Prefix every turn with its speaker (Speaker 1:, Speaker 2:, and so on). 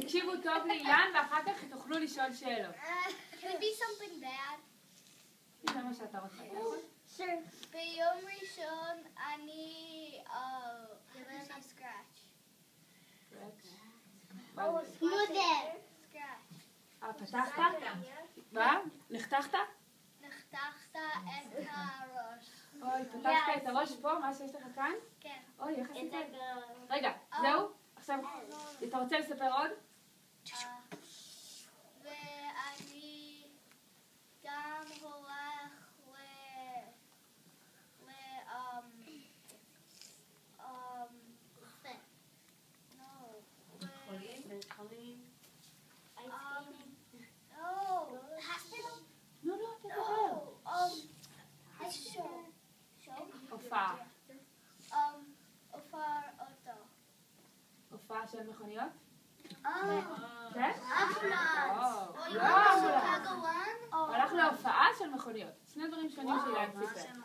Speaker 1: תקשיבו טוב לאילן ואחר כך תוכלו לשאול שאלות.
Speaker 2: Could be something bad.
Speaker 1: זה מה שאתה רוצה, נכון?
Speaker 2: ביום ראשון אני קיבלתי סקראץ'.
Speaker 1: פתחת? מה? נחתכת?
Speaker 2: נחתכת את הראש.
Speaker 1: אוי, פתחת את הראש פה? מה שיש לך כאן?
Speaker 2: כן.
Speaker 1: אוי, איך עשית? רגע, זהו? עכשיו, אתה רוצה לספר עוד?
Speaker 2: ואני גם הולך
Speaker 1: הופעה. הופעה של מכוניות? כן? הלך להופעה של מכוניות. שני דברים שונים שאילן סיפר.